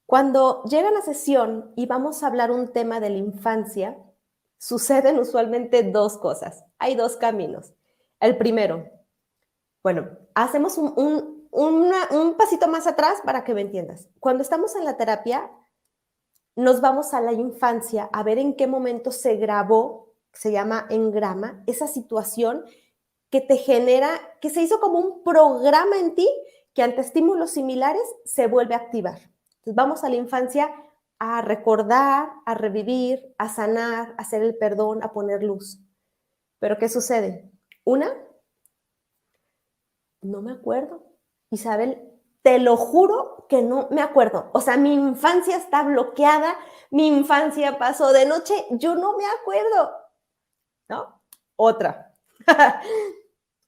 Cuando llega la sesión y vamos a hablar un tema de la infancia, suceden usualmente 2 cosas. Hay 2 caminos. El primero, bueno, hacemos un pasito más atrás para que me entiendas. Cuando estamos en la terapia, nos vamos a la infancia a ver en qué momento se grabó, se llama engrama, esa situación que te genera, que se hizo como un programa en ti que ante estímulos similares se vuelve a activar. Entonces vamos a la infancia a recordar, a revivir, a sanar, a hacer el perdón, a poner luz. Pero ¿qué sucede? Una, no me acuerdo. Isabel, te lo juro que no me acuerdo. O sea, mi infancia está bloqueada, mi infancia pasó de noche, yo no me acuerdo, ¿no? Otra.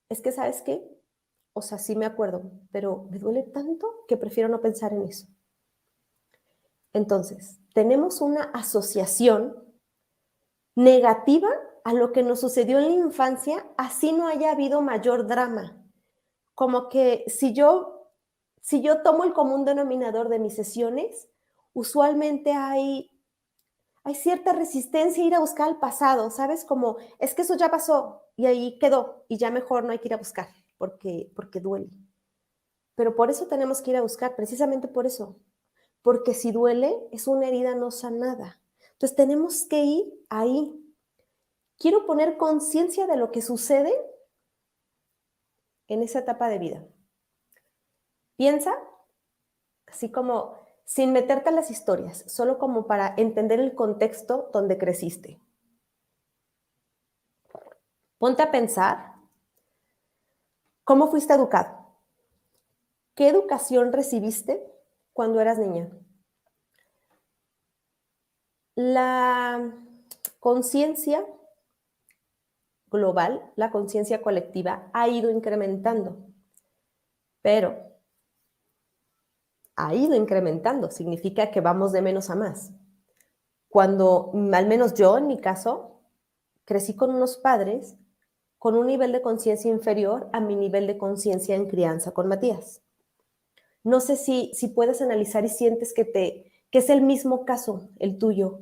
Es que, ¿sabes qué? O sea, sí me acuerdo, pero me duele tanto que prefiero no pensar en eso. Entonces, tenemos una asociación negativa a lo que nos sucedió en la infancia, así no haya habido mayor drama. Como que si yo tomo el común denominador de mis sesiones, usualmente hay cierta resistencia a ir a buscar el pasado, ¿sabes? Como, es que eso ya pasó y ahí quedó y ya mejor no hay que ir a buscar porque duele. Pero por eso tenemos que ir a buscar, precisamente por eso. Porque si duele, es una herida no sanada. Entonces tenemos que ir ahí. Quiero poner conciencia de lo que sucede en esa etapa de vida. Piensa, así como sin meterte a las historias, solo como para entender el contexto donde creciste. Ponte a pensar cómo fuiste educado. ¿Qué educación recibiste cuando eras niña? La conciencia global, la conciencia colectiva ha ido incrementando, pero ha ido incrementando, significa que vamos de menos a más. Cuando, al menos yo en mi caso, crecí con unos padres con un nivel de conciencia inferior a mi nivel de conciencia en crianza con Matías. No sé si puedes analizar y sientes que es el mismo caso, el tuyo,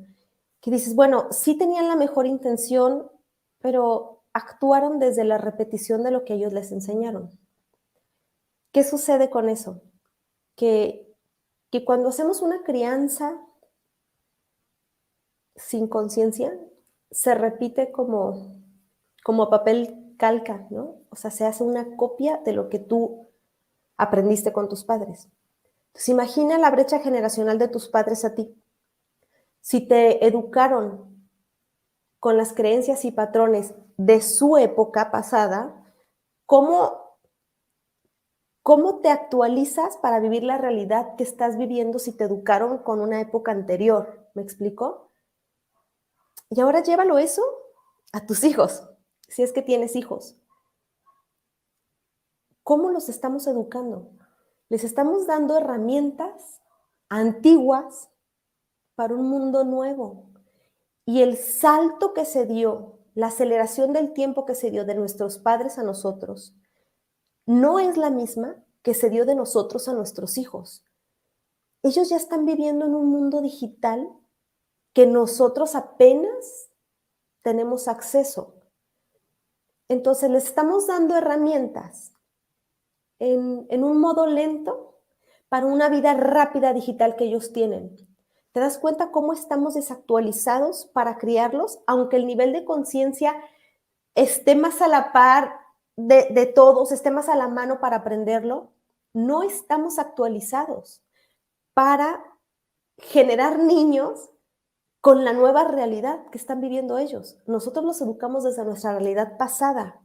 que dices, bueno, sí tenían la mejor intención, pero actuaron desde la repetición de lo que ellos les enseñaron. ¿Qué sucede con eso? Que, que cuando hacemos una crianza sin conciencia, se repite como papel calca, ¿no? O sea, se hace una copia de lo que tú aprendiste con tus padres. Entonces, imagina la brecha generacional de tus padres a ti. Si te educaron con las creencias y patrones de su época pasada, ¿cómo, cómo te actualizas para vivir la realidad que estás viviendo si te educaron con una época anterior? ¿Me explico? Y ahora llévalo eso a tus hijos, si es que tienes hijos. ¿Cómo los estamos educando? Les estamos dando herramientas antiguas para un mundo nuevo. Y el salto que se dio, la aceleración del tiempo que se dio de nuestros padres a nosotros, no es la misma que se dio de nosotros a nuestros hijos. Ellos ya están viviendo en un mundo digital que nosotros apenas tenemos acceso. Entonces les estamos dando herramientas en un modo lento para una vida rápida digital que ellos tienen. ¿Te das cuenta cómo estamos desactualizados para criarlos? Aunque el nivel de conciencia esté más a la par de todos, esté más a la mano para aprenderlo, no estamos actualizados para generar niños con la nueva realidad que están viviendo ellos. Nosotros los educamos desde nuestra realidad pasada.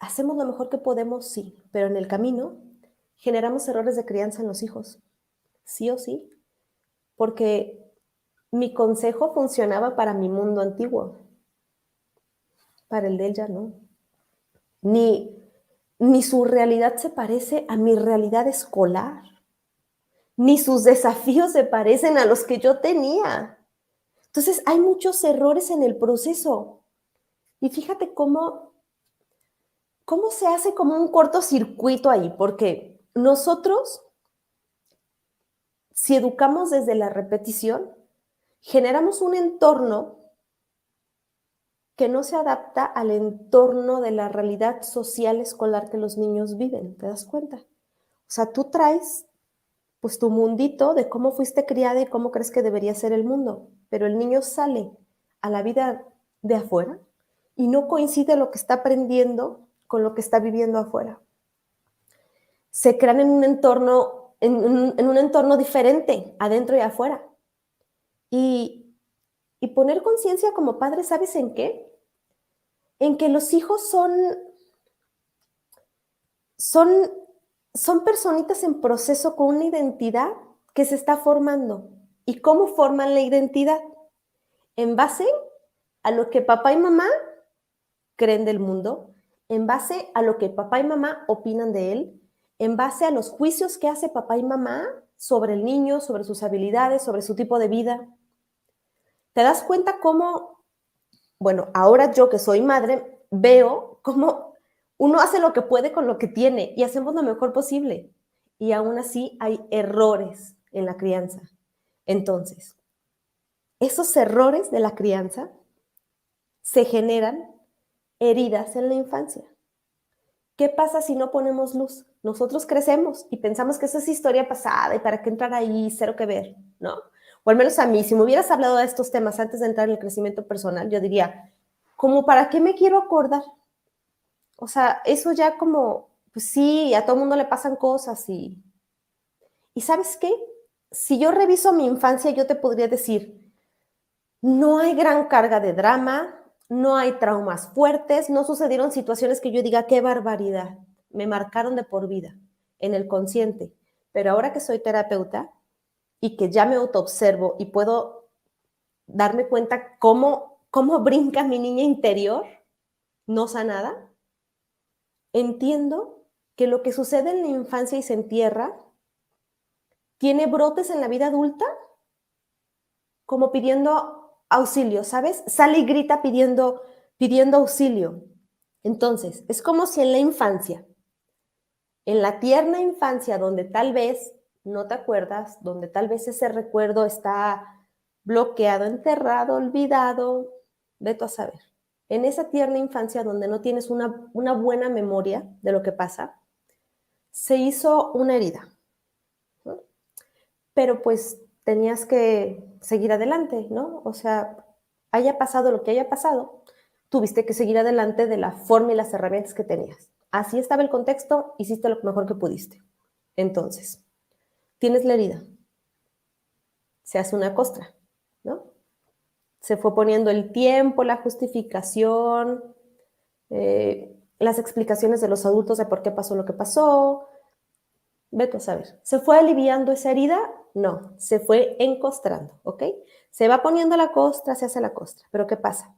Hacemos lo mejor que podemos, sí, pero en el camino generamos errores de crianza en los hijos, sí o sí, porque mi consejo funcionaba para mi mundo antiguo, para el de él ya no. Ni su realidad se parece a mi realidad escolar, ni sus desafíos se parecen a los que yo tenía. Entonces, hay muchos errores en el proceso. Y fíjate cómo se hace como un cortocircuito ahí, porque nosotros si educamos desde la repetición, generamos un entorno que no se adapta al entorno de la realidad social escolar que los niños viven, ¿te das cuenta? O sea, tú traes pues tu mundito de cómo fuiste criada y cómo crees que debería ser el mundo, pero el niño sale a la vida de afuera y no coincide lo que está aprendiendo con lo que está viviendo afuera. Se crean en un entorno, en un entorno diferente, adentro y afuera. Y poner conciencia como padre, ¿sabes en qué? En que los hijos son, son personitas en proceso con una identidad que se está formando. ¿Y cómo forman la identidad? En base a lo que papá y mamá creen del mundo, en base a lo que papá y mamá opinan de él, en base a los juicios que hace papá y mamá sobre el niño, sobre sus habilidades, sobre su tipo de vida. ¿Te das cuenta cómo, bueno, ahora yo que soy madre, veo cómo uno hace lo que puede con lo que tiene y hacemos lo mejor posible? Y aún así hay errores en la crianza. Entonces, esos errores de la crianza se generan heridas en la infancia. ¿Qué pasa si no ponemos luz? Nosotros crecemos y pensamos que eso es historia pasada y para qué entrar ahí, cero que ver, ¿no? O al menos a mí, si me hubieras hablado de estos temas antes de entrar en el crecimiento personal, yo diría, ¿como para qué me quiero acordar? O sea, eso ya como, pues sí, a todo mundo le pasan cosas ¿y sabes qué? Si yo reviso mi infancia, yo te podría decir, no hay gran carga de drama, no hay traumas fuertes, no sucedieron situaciones que yo diga, qué barbaridad, me marcaron de por vida en el consciente. Pero ahora que soy terapeuta y que ya me autoobservo y puedo darme cuenta cómo brinca mi niña interior, no sanada, entiendo que lo que sucede en la infancia y se entierra tiene brotes en la vida adulta como pidiendo auxilio, ¿sabes? Sale y grita pidiendo auxilio. Entonces, es como si en la infancia, en la tierna infancia, donde tal vez no te acuerdas, donde tal vez ese recuerdo está bloqueado, enterrado, olvidado, vete a saber. En esa tierna infancia donde no tienes una buena memoria de lo que pasa, se hizo una herida, ¿no? Pero pues tenías que seguir adelante, ¿no? O sea, haya pasado lo que haya pasado, tuviste que seguir adelante de la forma y las herramientas que tenías. Así estaba el contexto, hiciste lo mejor que pudiste. Entonces, tienes la herida, se hace una costra, ¿no? Se fue poniendo el tiempo, la justificación, las explicaciones de los adultos de por qué pasó lo que pasó. Vete a saber. ¿Se fue aliviando esa herida? No, se fue encostrando, ¿ok? Se va poniendo la costra, se hace la costra. Pero ¿qué pasa?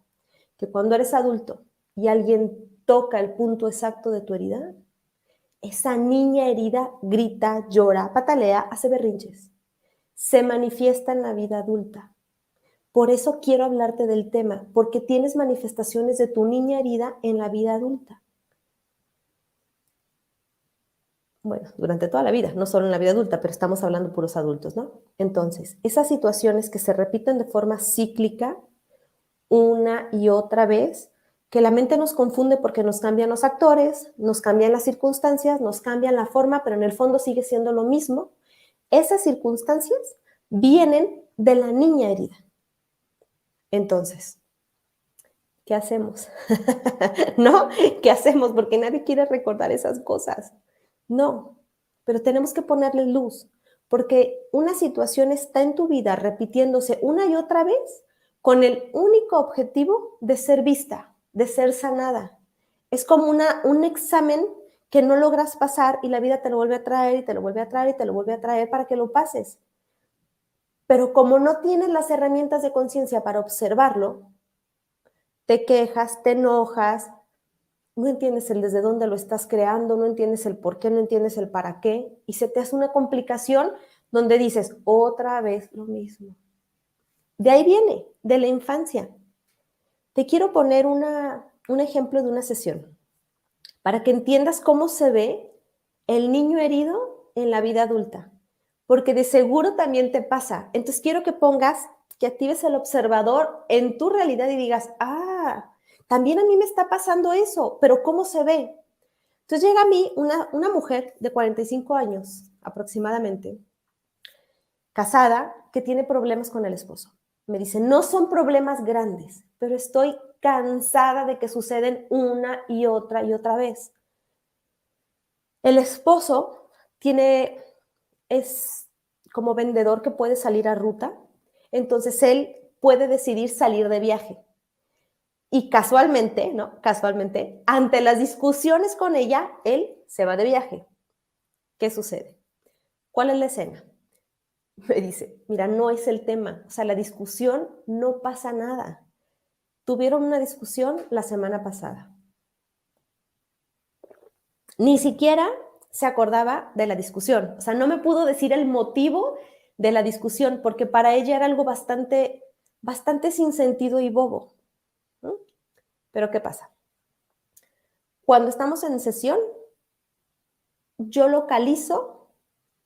Que cuando eres adulto y alguien toca el punto exacto de tu herida, esa niña herida grita, llora, patalea, hace berrinches. Se manifiesta en la vida adulta. Por eso quiero hablarte del tema, porque tienes manifestaciones de tu niña herida en la vida adulta. Bueno, durante toda la vida, no solo en la vida adulta, pero estamos hablando puros adultos, ¿no? Entonces, esas situaciones que se repiten de forma cíclica una y otra vez, que la mente nos confunde porque nos cambian los actores, nos cambian las circunstancias, nos cambian la forma, pero en el fondo sigue siendo lo mismo. Esas circunstancias vienen de la niña herida. Entonces, ¿qué hacemos? ¿No? ¿Qué hacemos? Porque nadie quiere recordar esas cosas. No, pero tenemos que ponerle luz, porque una situación está en tu vida repitiéndose una y otra vez con el único objetivo de ser vista, de ser sanada. Es como un examen que no logras pasar y la vida te lo vuelve a traer y te lo vuelve a traer y te lo vuelve a traer para que lo pases. Pero como no tienes las herramientas de conciencia para observarlo, te quejas, te enojas, no entiendes el desde dónde lo estás creando, no entiendes el por qué, no entiendes el para qué, y se te hace una complicación donde dices, otra vez lo mismo. De ahí viene, de la infancia. Te quiero poner un ejemplo de una sesión para que entiendas cómo se ve el niño herido en la vida adulta. porque de seguro también te pasa. Entonces quiero que actives el observador en tu realidad y digas, también a mí me está pasando eso, pero ¿cómo se ve? Entonces llega a mí una mujer de 45 años aproximadamente, casada, que tiene problemas con el esposo. Me dice, no son problemas grandes, pero estoy cansada de que suceden una y otra vez. El esposo es como vendedor que puede salir a ruta, entonces él puede decidir salir de viaje. Y casualmente, ¿no? Casualmente, ante las discusiones con ella, él se va de viaje. ¿Qué sucede? ¿Cuál es la escena? Me dice, mira, no es el tema, o sea, la discusión no pasa nada. Tuvieron una discusión la semana pasada. Ni siquiera se acordaba de la discusión, o sea, no me pudo decir el motivo de la discusión, porque para ella era algo bastante sin sentido y bobo, ¿no? Pero ¿qué pasa? Cuando estamos en sesión, yo localizo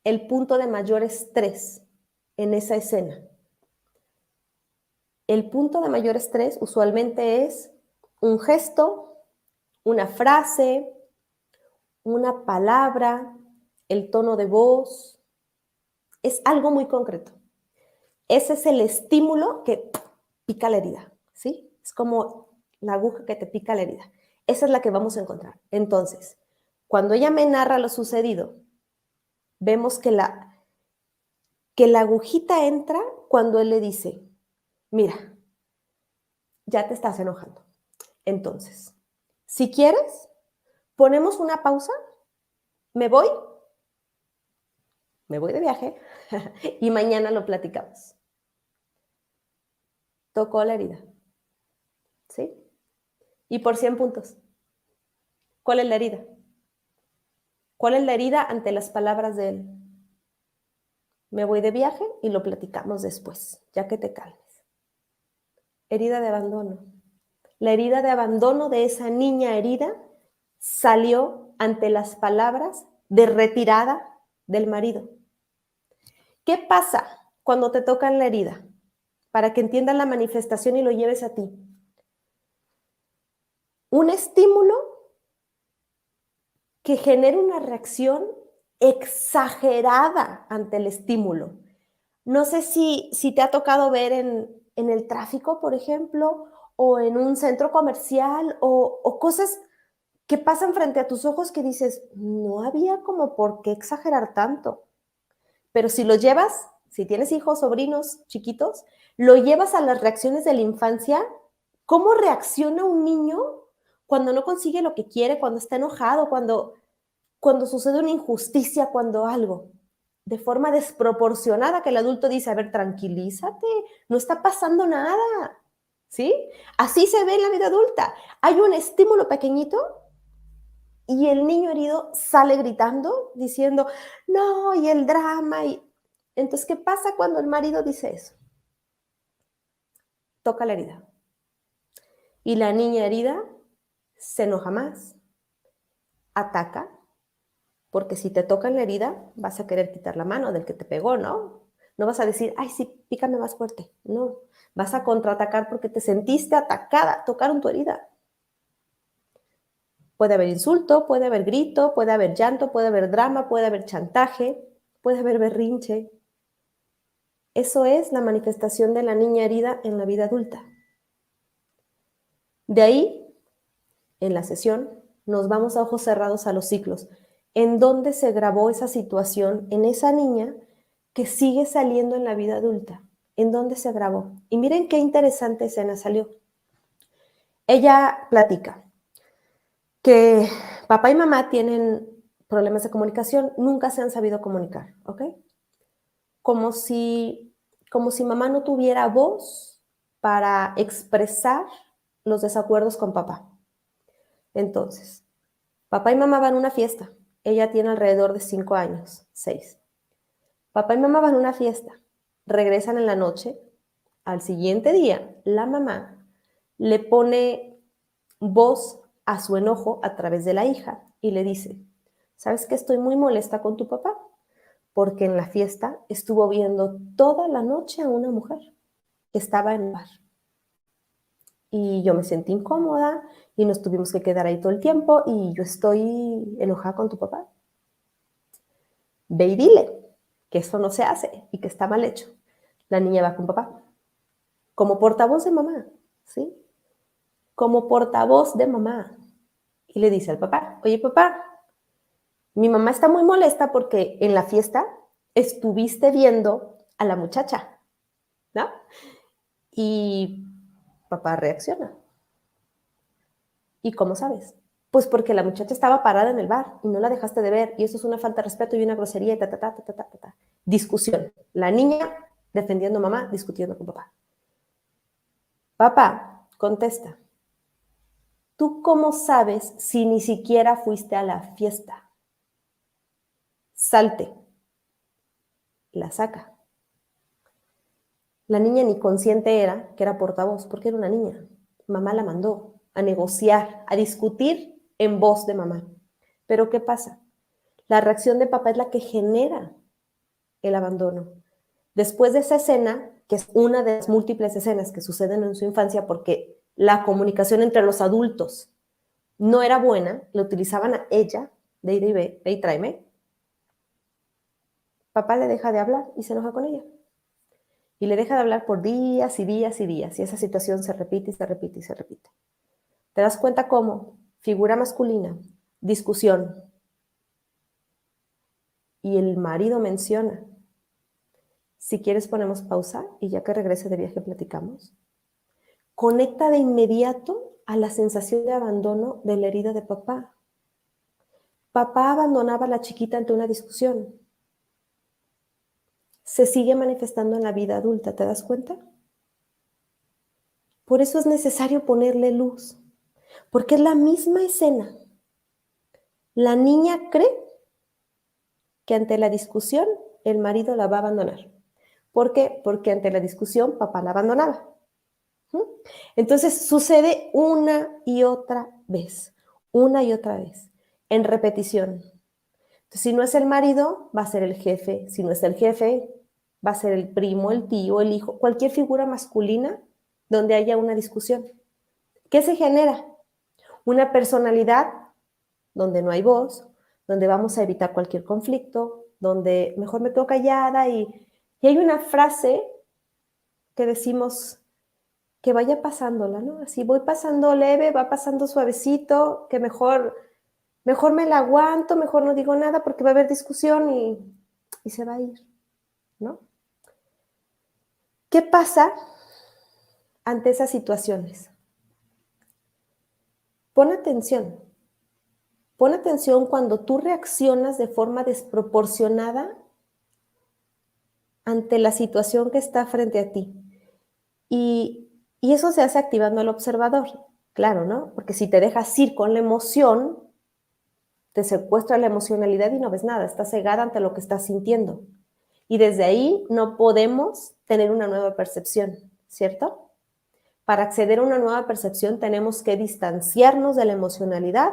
el punto de mayor estrés en esa escena. El punto de mayor estrés usualmente es un gesto, una frase, una palabra, el tono de voz. Es algo muy concreto. Ese es el estímulo que pica la herida, ¿sí? Es como la aguja que te pica la herida. Esa es la que vamos a encontrar. Entonces, cuando ella me narra lo sucedido, vemos que la agujita entra cuando él le dice, mira, ya te estás enojando. Entonces, si quieres, ponemos una pausa, me voy de viaje y mañana lo platicamos. Tocó la herida, ¿sí? Y por 100 puntos. ¿Cuál es la herida? ¿Cuál es la herida ante las palabras de él? Me voy de viaje y lo platicamos después, ya que te calmes. Herida de abandono. La herida de abandono de esa niña herida salió ante las palabras de retirada del marido. ¿Qué pasa cuando te tocan la herida? Para que entiendas la manifestación y lo lleves a ti. Un estímulo que genera una reacción exagerada ante el estímulo. No sé si te ha tocado ver en el tráfico, por ejemplo, o en un centro comercial, o cosas que pasan frente a tus ojos que dices, no había como por qué exagerar tanto. Pero si lo llevas, si tienes hijos, sobrinos chiquitos, lo llevas a las reacciones de la infancia. ¿Cómo reacciona un niño cuando no consigue lo que quiere, cuando está enojado, cuando sucede una injusticia, cuando algo? De forma desproporcionada, que el adulto dice, a ver, tranquilízate, no está pasando nada, ¿sí? Así se ve en la vida adulta. Hay un estímulo pequeñito y el niño herido sale gritando, diciendo, no, y el drama. Entonces, ¿qué pasa cuando el marido dice eso? Toca la herida. Y la niña herida se enoja más, ataca, porque si te tocan la herida, vas a querer quitar la mano del que te pegó, ¿no? No vas a decir, ay, sí, pícame más fuerte. No, vas a contraatacar porque te sentiste atacada, tocaron tu herida. Puede haber insulto, puede haber grito, puede haber llanto, puede haber drama, puede haber chantaje, puede haber berrinche. Eso es la manifestación de la niña herida en la vida adulta. De ahí, en la sesión, nos vamos a ojos cerrados a los ciclos, en donde se grabó esa situación en esa niña que sigue saliendo en la vida adulta, en donde se grabó. Y miren qué interesante escena salió. Ella platica que papá y mamá tienen problemas de comunicación, nunca se han sabido comunicar, ¿ok? Como si mamá no tuviera voz para expresar los desacuerdos con papá. Entonces, papá y mamá van a una fiesta. Ella tiene alrededor de 5 años, 6. Papá y mamá van a una fiesta. Regresan en la noche. Al siguiente día, la mamá le pone voz a su enojo a través de la hija y le dice, ¿sabes qué? Estoy muy molesta con tu papá porque en la fiesta estuvo viendo toda la noche a una mujer que estaba en el bar. Y yo me sentí incómoda y nos tuvimos que quedar ahí todo el tiempo y yo estoy enojada con tu papá. Ve y dile que eso no se hace y que está mal hecho. La niña va con papá, como portavoz de mamá, ¿sí? Como portavoz de mamá. Y le dice al papá, oye papá, mi mamá está muy molesta porque en la fiesta estuviste viendo a la muchacha, ¿no? Y papá reacciona. ¿Y cómo sabes? Pues porque la muchacha estaba parada en el bar y no la dejaste de ver y eso es una falta de respeto y una grosería y ta, ta, ta, ta, ta, ta, ta. Discusión. La niña defendiendo a mamá, discutiendo con papá. Papá, contesta. ¿Tú cómo sabes si ni siquiera fuiste a la fiesta? Salte. La saca. La niña ni consciente era que era portavoz, porque era una niña. Mamá la mandó a negociar, a discutir en voz de mamá. Pero ¿qué pasa? La reacción de papá es la que genera el abandono. Después de esa escena, que es una de las múltiples escenas que suceden en su infancia porque la comunicación entre los adultos no era buena, le utilizaban a ella, de ida y ve y tráeme, papá le deja de hablar y se enoja con ella. Y le deja de hablar por días y días y días. Y esa situación se repite y se repite y se repite. ¿Te das cuenta cómo? Figura masculina, discusión. Y el marido menciona, si quieres ponemos pausa y ya que regrese de viaje platicamos. Conecta de inmediato a la sensación de abandono de la herida de papá. Papá abandonaba a la chiquita ante una discusión. Se sigue manifestando en la vida adulta, ¿te das cuenta? Por eso es necesario ponerle luz, porque es la misma escena. La niña cree que ante la discusión el marido la va a abandonar. ¿Por qué? Porque ante la discusión papá la abandonaba. Entonces sucede una y otra vez, en repetición. Entonces, si no es el marido, va a ser el jefe. Si no es el jefe, va a ser el primo, el tío, el hijo, cualquier figura masculina donde haya una discusión. ¿Qué se genera? Una personalidad donde no hay voz, donde vamos a evitar cualquier conflicto, donde mejor me quedo callada y hay una frase que decimos que vaya pasándola, ¿no? Así voy pasando leve, va pasando suavecito, que mejor me la aguanto, mejor no digo nada porque va a haber discusión y se va a ir, ¿no? ¿Qué pasa ante esas situaciones? Pon atención. Pon atención cuando tú reaccionas de forma desproporcionada ante la situación que está frente a ti. Y eso se hace activando al observador, claro, ¿no? Porque si te dejas ir con la emoción, te secuestra la emocionalidad y no ves nada, estás cegada ante lo que estás sintiendo. Y desde ahí no podemos tener una nueva percepción, ¿cierto? Para acceder a una nueva percepción tenemos que distanciarnos de la emocionalidad,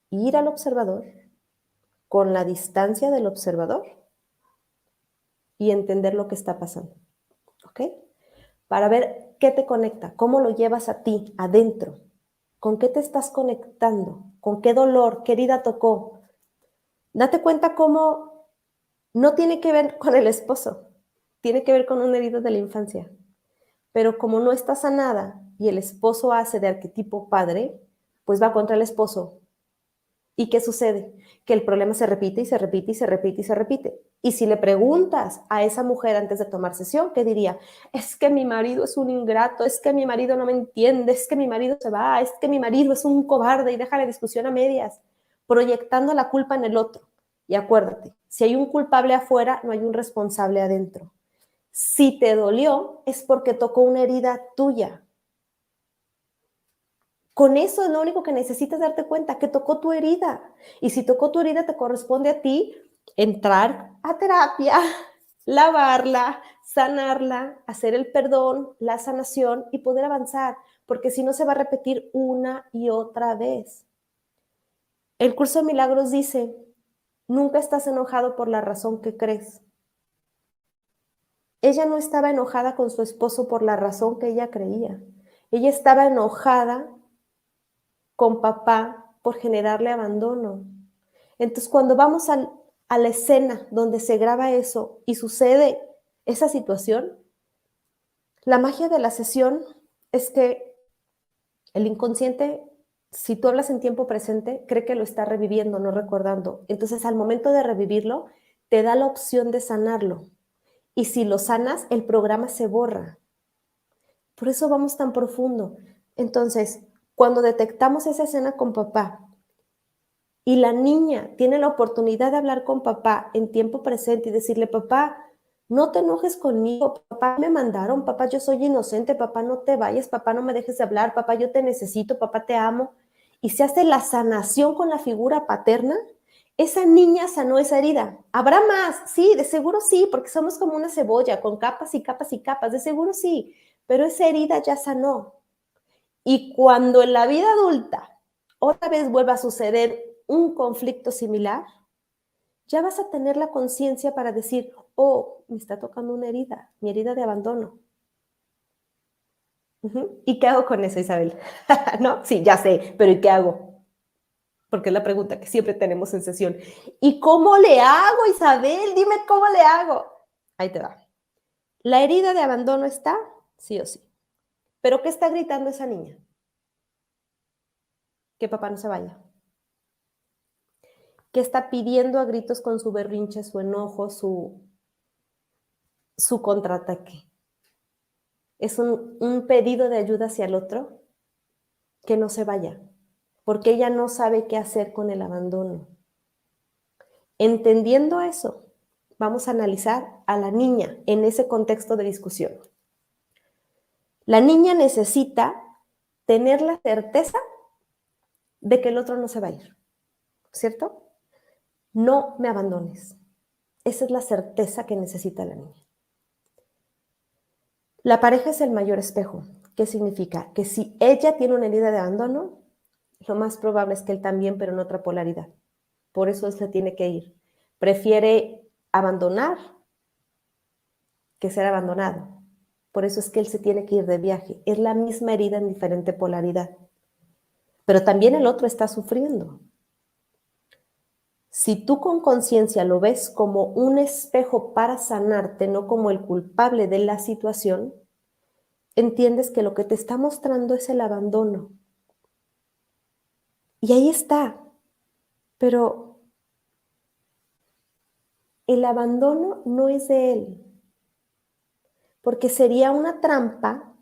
ir al observador con la distancia del observador y entender lo que está pasando, ¿ok? Para ver qué te conecta, cómo lo llevas a ti, adentro, con qué te estás conectando, con qué dolor, qué herida tocó. Date cuenta cómo no tiene que ver con el esposo, tiene que ver con una herida de la infancia. Pero como no está sanada y el esposo hace de arquetipo padre, pues va contra el esposo. ¿Y qué sucede? Que el problema se repite y se repite y se repite y se repite. Y si le preguntas a esa mujer antes de tomar sesión, ¿qué diría? Es que mi marido es un ingrato, es que mi marido no me entiende, es que mi marido se va, es que mi marido es un cobarde y deja la discusión a medias, proyectando la culpa en el otro. Y acuérdate, si hay un culpable afuera, no hay un responsable adentro. Si te dolió, es porque tocó una herida tuya. Con eso es lo único que necesitas darte cuenta, que tocó tu herida. Y si tocó tu herida, te corresponde a ti entrar a terapia, lavarla, sanarla, hacer el perdón, la sanación y poder avanzar, porque si no se va a repetir una y otra vez. El curso de milagros dice, nunca estás enojado por la razón que crees. Ella no estaba enojada con su esposo por la razón que ella creía. Ella estaba enojada con papá por generarle abandono. Entonces, cuando vamos a la escena donde se graba eso y sucede esa situación, la magia de la sesión es que el inconsciente, si tú hablas en tiempo presente, cree que lo está reviviendo, no recordando. Entonces, al momento de revivirlo, te da la opción de sanarlo. Y si lo sanas, el programa se borra. Por eso vamos tan profundo. Entonces, cuando detectamos esa escena con papá y la niña tiene la oportunidad de hablar con papá en tiempo presente y decirle, papá, no te enojes conmigo, papá, me mandaron, papá, yo soy inocente, papá, no te vayas, papá, no me dejes de hablar, papá, yo te necesito, papá, te amo. Y se hace la sanación con la figura paterna, esa niña sanó esa herida. ¿Habrá más? Sí, de seguro sí, porque somos como una cebolla con capas y capas y capas, de seguro sí, pero esa herida ya sanó. Y cuando en la vida adulta otra vez vuelva a suceder un conflicto similar, ya vas a tener la conciencia para decir, oh, me está tocando una herida, mi herida de abandono. ¿Y qué hago con eso, Isabel? ¿No? Sí, ya sé, pero ¿y qué hago? Porque es la pregunta que siempre tenemos en sesión. ¿Y cómo le hago, Isabel? Dime cómo le hago. Ahí te va. La herida de abandono está, sí o sí. ¿Pero qué está gritando esa niña? Que papá no se vaya. ¿Qué está pidiendo a gritos con su berrinche, su enojo, su contraataque? Es un pedido de ayuda hacia el otro, que no se vaya, porque ella no sabe qué hacer con el abandono. Entendiendo eso, vamos a analizar a la niña en ese contexto de discusión. La niña necesita tener la certeza de que el otro no se va a ir, ¿cierto? No me abandones. Esa es la certeza que necesita la niña. La pareja es el mayor espejo. ¿Qué significa? Que si ella tiene una herida de abandono, lo más probable es que él también, pero en otra polaridad. Por eso él se tiene que ir. Prefiere abandonar que ser abandonado. Por eso es que él se tiene que ir de viaje. Es la misma herida en diferente polaridad. Pero también el otro está sufriendo. Si tú con conciencia lo ves como un espejo para sanarte, no como el culpable de la situación, entiendes que lo que te está mostrando es el abandono. Y ahí está. Pero el abandono no es de él. Porque sería una trampa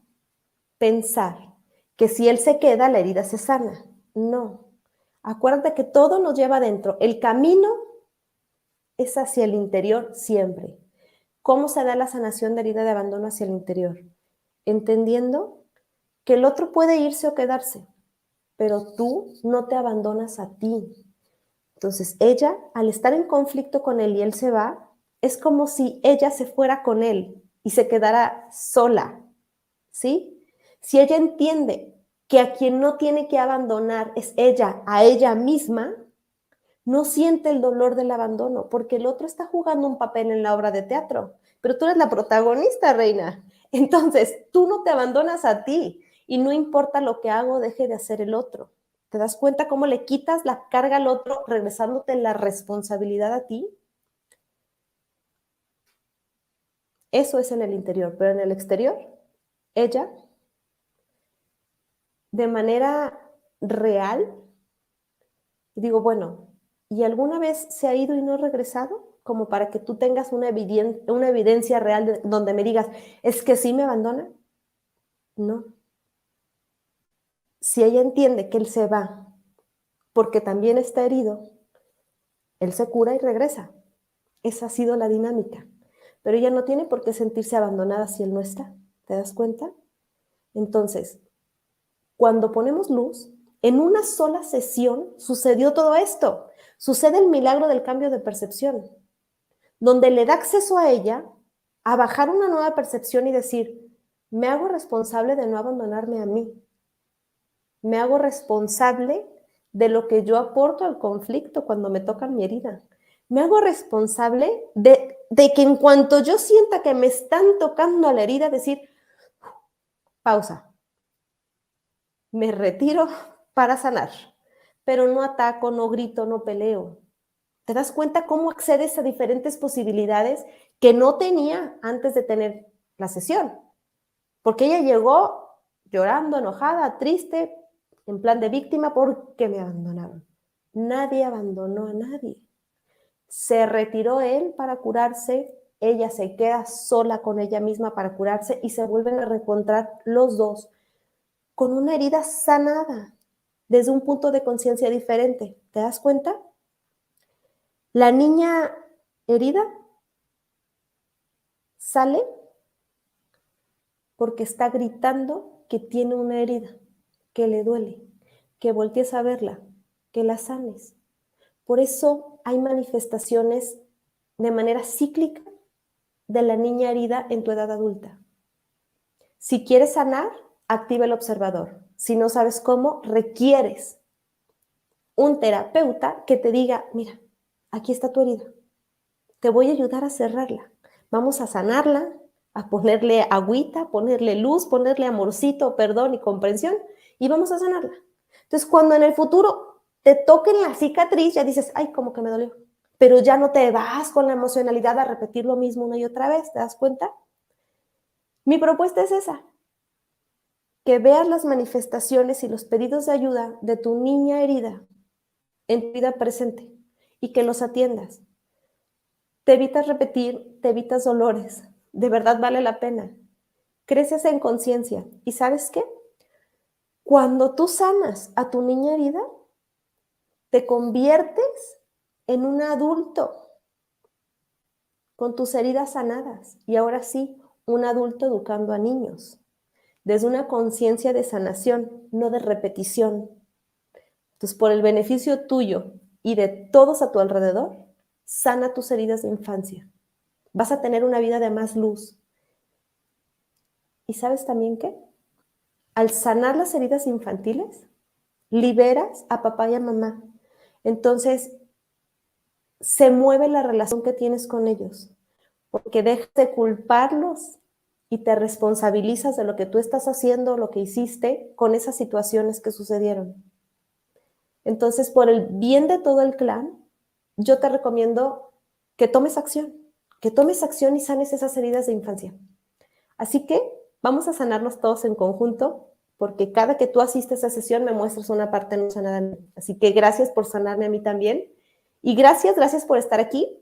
pensar que si él se queda, la herida se sana. No. Acuérdate que todo nos lleva adentro. El camino es hacia el interior siempre. ¿Cómo se da la sanación de herida de abandono hacia el interior? Entendiendo que el otro puede irse o quedarse, pero tú no te abandonas a ti. Entonces, ella, al estar en conflicto con él y él se va, es como si ella se fuera con él y se quedara sola, ¿sí? Si ella entiende que a quien no tiene que abandonar es ella, a ella misma, no siente el dolor del abandono, porque el otro está jugando un papel en la obra de teatro, pero tú eres la protagonista, reina. Entonces, tú no te abandonas a ti y no importa lo que hago, deje de hacer el otro. ¿Te das cuenta cómo le quitas la carga al otro, regresándote la responsabilidad a ti? Eso es en el interior, pero en el exterior, ella, de manera real, digo, bueno, ¿y alguna vez se ha ido y no ha regresado? Como para que tú tengas una evidencia real donde me digas, ¿es que sí me abandona? No. Si ella entiende que él se va porque también está herido, él se cura y regresa. Esa ha sido la dinámica. Pero ella no tiene por qué sentirse abandonada si él no está. ¿Te das cuenta? Entonces, cuando ponemos luz, en una sola sesión sucedió todo esto. Sucede el milagro del cambio de percepción, donde le da acceso a ella a bajar una nueva percepción y decir, me hago responsable de no abandonarme a mí. Me hago responsable de lo que yo aporto al conflicto cuando me toca mi herida. Me hago responsable de que en cuanto yo sienta que me están tocando a la herida, decir, pausa, me retiro para sanar, pero no ataco, no grito, no peleo. ¿Te das cuenta cómo accedes a diferentes posibilidades que no tenía antes de tener la sesión? Porque ella llegó llorando, enojada, triste, en plan de víctima porque me abandonaron. Nadie abandonó a nadie. Se retiró él para curarse, ella se queda sola con ella misma para curarse y se vuelven a reencontrar los dos con una herida sanada desde un punto de conciencia diferente. ¿Te das cuenta? La niña herida sale porque está gritando que tiene una herida, que le duele, que voltees a verla, que la sanes. Por eso hay manifestaciones de manera cíclica de la niña herida en tu edad adulta. Si quieres sanar, activa el observador. Si no sabes cómo, requieres un terapeuta que te diga, mira, aquí está tu herida, te voy a ayudar a cerrarla, vamos a sanarla, a ponerle agüita, ponerle luz, ponerle amorcito, perdón y comprensión, y vamos a sanarla. Entonces, cuando en el futuro te toquen la cicatriz, ya dices, ay, como que me dolió, pero ya no te vas con la emocionalidad a repetir lo mismo una y otra vez, ¿te das cuenta? Mi propuesta es esa, que veas las manifestaciones y los pedidos de ayuda de tu niña herida en tu vida presente y que los atiendas. Te evitas repetir, te evitas dolores, de verdad vale la pena. Creces en conciencia. ¿Y sabes qué? Cuando tú sanas a tu niña herida, te conviertes en un adulto con tus heridas sanadas. Y ahora sí, un adulto educando a niños, desde una conciencia de sanación, no de repetición. Entonces, por el beneficio tuyo y de todos a tu alrededor, sana tus heridas de infancia. Vas a tener una vida de más luz. ¿Y sabes también qué? Al sanar las heridas infantiles, liberas a papá y a mamá. Entonces, se mueve la relación que tienes con ellos, porque dejas de culparlos y te responsabilizas de lo que tú estás haciendo, lo que hiciste con esas situaciones que sucedieron. Entonces, por el bien de todo el clan, yo te recomiendo que tomes acción y sanes esas heridas de infancia. Así que vamos a sanarnos todos en conjunto, porque cada que tú asistes a esa sesión me muestras una parte no sanada. Así que gracias por sanarme a mí también. Y gracias por estar aquí.